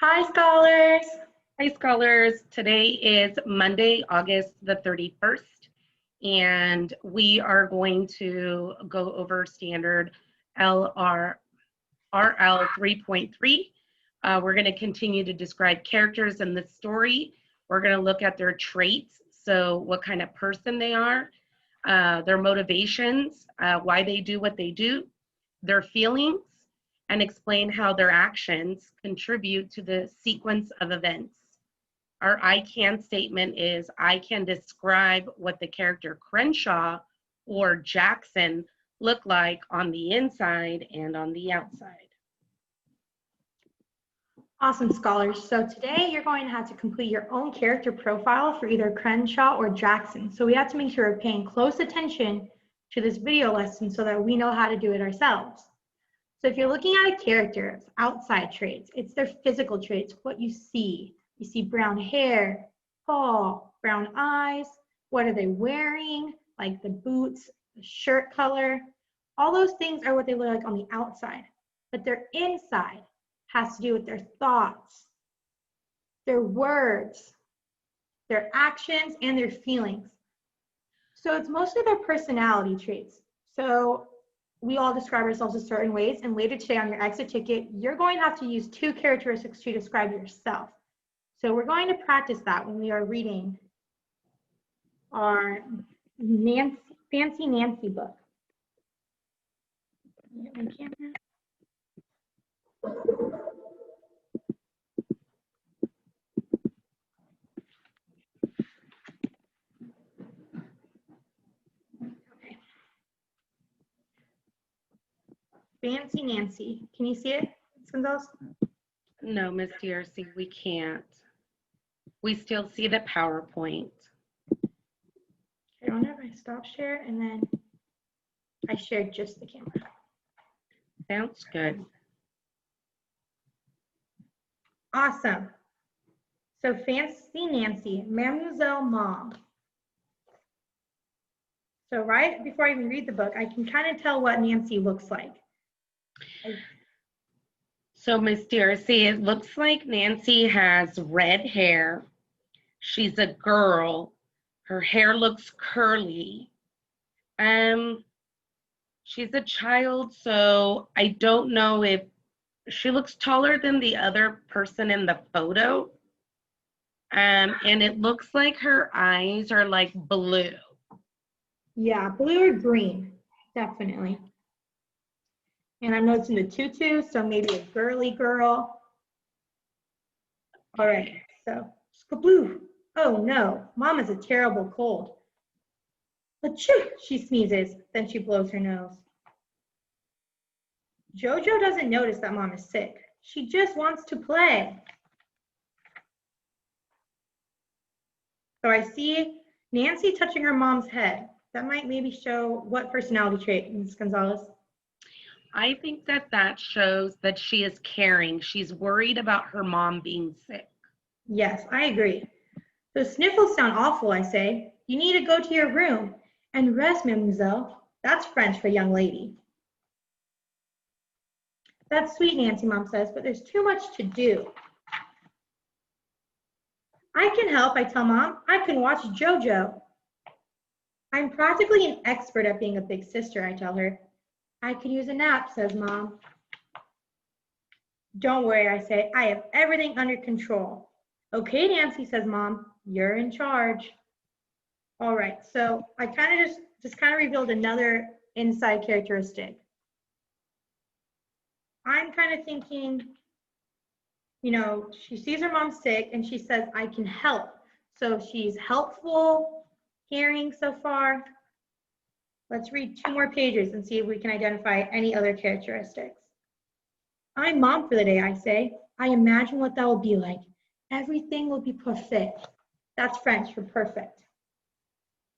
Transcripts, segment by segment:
Hi, scholars. Hi, scholars. Today is Monday, August the 31st, and we are going to go over standard RL 3.3. We're going to continue to describe characters in the story. We're going to look at their traits, so what kind of person they are, their motivations, why they do what they do, their feelings, and explain how their actions contribute to the sequence of events. Our I can statement is I can describe what the character Crenshaw or Jackson look like on the inside and on the outside. Awesome, scholars. So today you're going to have to complete your own character profile for either Crenshaw or Jackson. So we have to make sure we're paying close attention to this video lesson so that we know how to do it ourselves. So if you're looking at a character's outside traits, it's their physical traits, what you see. You see brown hair, tall, brown eyes. What are they wearing? Like the boots, the shirt color. All those things are what they look like on the outside. But their inside has to do with their thoughts, their words, their actions, and their feelings. So it's mostly their personality traits. So we all describe ourselves in certain ways, and later today on your exit ticket, you're going to have to use 2 characteristics to describe yourself. So we're going to practice that when we are reading our Fancy Nancy book. Fancy Nancy. Can you see it, Ms. Gonzalez? No, Ms. DRC, we can't. We still see the PowerPoint. I wonder if I stop share and then I shared just the camera. Sounds good. Awesome. So Fancy Nancy, Mademoiselle Mom. So right before I even read the book, I can kind of tell what Nancy looks like. So, Ms. DRC, it looks like Nancy has red hair. She's a girl. Her hair looks curly. She's a child, so I don't know if she looks taller than the other person in the photo. And it looks like her eyes are like blue. Yeah, blue or green, definitely. And I'm noticing the tutu, so maybe a girly girl. All right, so blue. Oh no, Mom has a terrible cold. Achoo, she sneezes, then she blows her nose. Jojo doesn't notice that Mom is sick. She just wants to play. So I see Nancy touching her mom's head. That might maybe show what personality trait, Ms. Gonzalez? I think that shows that she is caring. She's worried about her mom being sick. Yes, I agree. Those sniffles sound awful, I say. You need to go to your room and rest, mademoiselle. That's French for young lady. That's sweet, Nancy, Mom says, but there's too much to do. I can help, I tell Mom. I can watch Jojo. I'm practically an expert at being a big sister, I tell her. I could use a nap, says Mom. Don't worry, I say. I have everything under control. Okay, Nancy, says Mom. You're in charge. All right, so I kind of just revealed another inside characteristic. I'm kind of thinking, you know, she sees her mom sick and she says, I can help. So she's helpful, caring so far. Let's read 2 more pages and see if we can identify any other characteristics. I'm Mom for the day, I say. I imagine what that will be like. Everything will be perfect. That's French for perfect.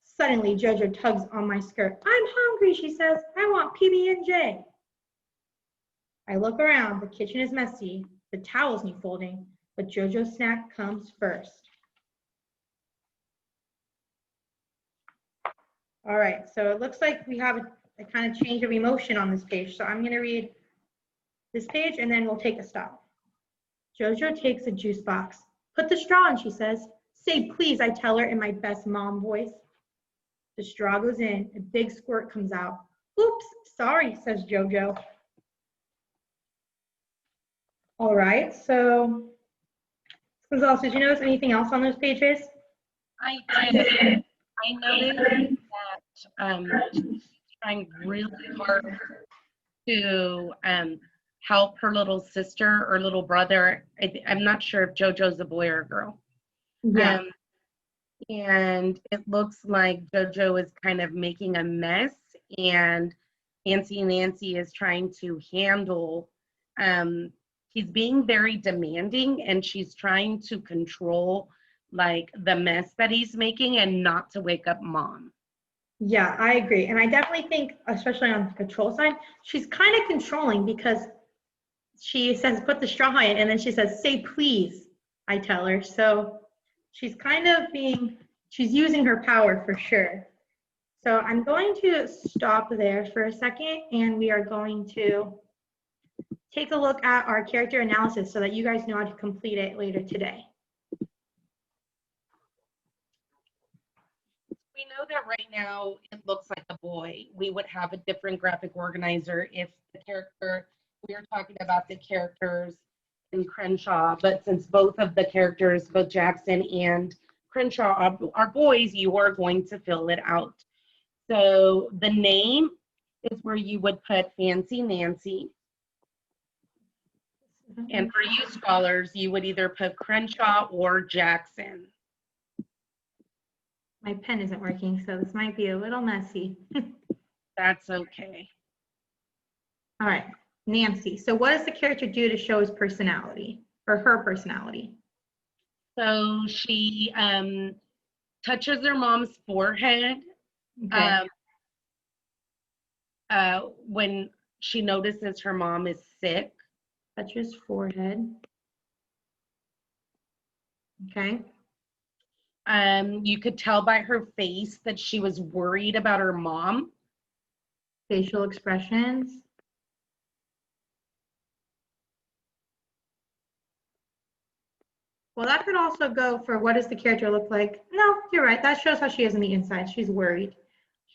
Suddenly, Jojo tugs on my skirt. I'm hungry, she says. I want PB&J. I look around. The kitchen is messy. The towels need folding, but Jojo's snack comes first. All right, so it looks like we have a kind of change of emotion on this page. So I'm going to read this page and then we'll take a stop. Jojo takes a juice box. Put the straw in, she says. Say please, I tell her in my best mom voice. The straw goes in. A big squirt comes out. Oops, sorry, says Jojo. All right, so Gonzalez, did you notice anything else on those pages? I did. I noticed that she's trying really hard to help her little sister or little brother. I'm not sure if JoJo's a boy or a girl. Yeah. And it looks like JoJo is kind of making a mess, and Fancy Nancy is trying to handle. He's being very demanding, and she's trying to control like the mess that he's making and not to wake up mom. Yeah, I agree. And I definitely think, especially on the control side, she's kind of controlling because she says, put the straw in, and then she says, say please, I tell her. So she's kind of she's using her power for sure. So I'm going to stop there for a second, and we are going to take a look at our character analysis so that you guys know how to complete it later today. We know that right now it looks like a boy. We would have a different graphic organizer if the character, we are talking about the characters in Crenshaw, but since both of the characters, both Jackson and Crenshaw are boys, you are going to fill it out. So the name is where you would put Fancy Nancy. And for you scholars, you would either put Crenshaw or Jackson. My pen isn't working, so this might be a little messy. That's okay. All right, Nancy. So what does the character do to show his personality, or her personality? So she touches her mom's forehead Okay. when she notices her mom is sick. Touches forehead. Okay. You could tell by her face that she was worried about her mom. Facial expressions. Well, that could also go for what does the character look like? No, you're right. That shows how she is on the inside. She's worried.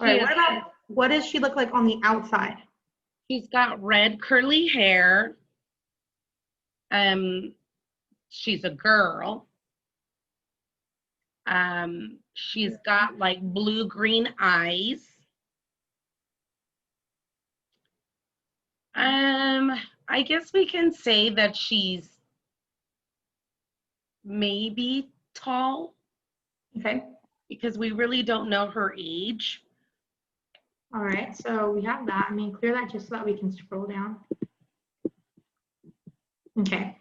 All right, what about what does she look like on the outside? She's got red curly hair. She's a girl. She's got like blue-green eyes. I guess we can say that she's maybe tall. Okay. Because we really don't know her age. All right, so we have that. I mean, clear that just so that we can scroll down. Okay.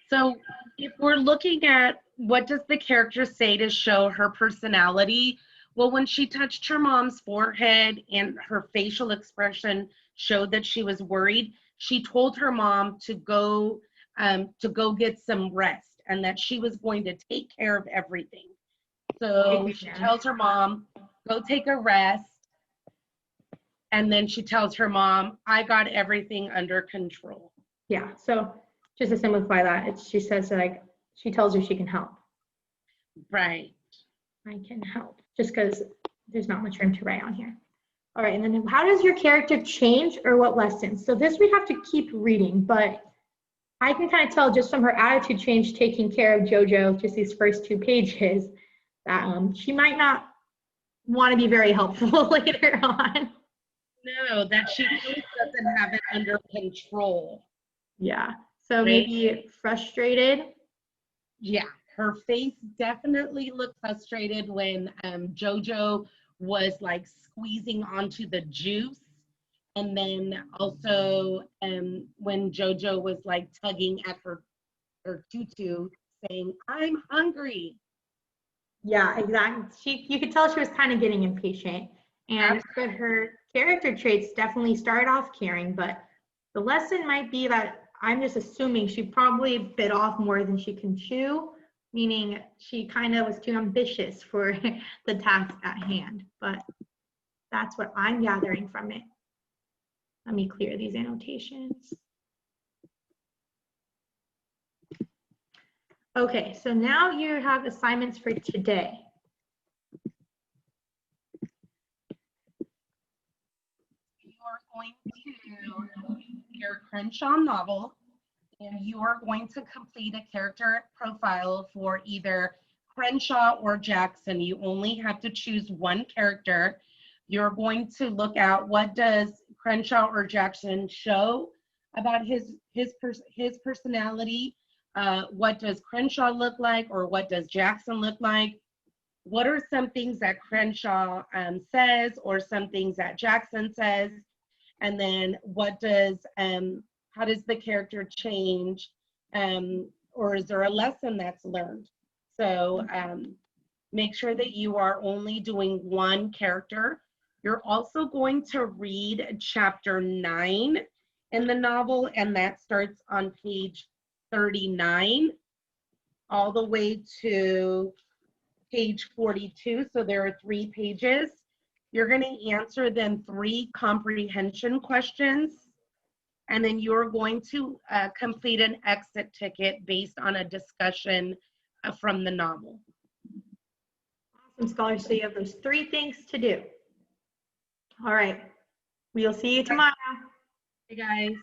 So if we're looking at what does the character say to show her personality, well, when she touched her mom's forehead and her facial expression showed that she was worried, she told her mom to go get some rest and that she was going to take care of everything. So she tells her mom, go take a rest. And then she tells her mom, I got everything under control. Yeah, so just to simplify that, she says like, she tells her she can help. Right. I can help, just because there's not much room to write on here. All right, and then how does your character change or what lessons? So this we have to keep reading, but I can kind of tell just from her attitude change taking care of JoJo, just these first 2 pages, that she might not want to be very helpful later on. No, that she doesn't have it under control. Yeah, so right? Maybe frustrated. Yeah, her face definitely looked frustrated when JoJo was like squeezing onto the juice. And then also when JoJo was like tugging at her tutu saying, I'm hungry. Yeah, exactly. You could tell she was kind of getting impatient. And but her character traits definitely started off caring, but the lesson might be that I'm just assuming she probably bit off more than she can chew, meaning she kind of was too ambitious for the task at hand. But that's what I'm gathering from it. Let me clear these annotations. Okay, so now you have assignments for today. You are going to your Crenshaw novel, and you are going to complete a character profile for either Crenshaw or Jackson. You only have to choose one character. You're going to look at what does Crenshaw or Jackson show about his personality. What does Crenshaw look like, or what does Jackson look like? What are some things that Crenshaw says, or some things that Jackson says? And then what does how does the character change, or is there a lesson that's learned? So make sure that you are only doing one character. You're also going to read chapter 9 in the novel, and that starts on page 39 all the way to page 42. So there are 3 pages. You're going to answer then 3 comprehension questions, and then you're going to complete an exit ticket based on a discussion from the novel. Awesome, scholars. So you have those 3 things to do. All right. We'll see you tomorrow. Hey, guys.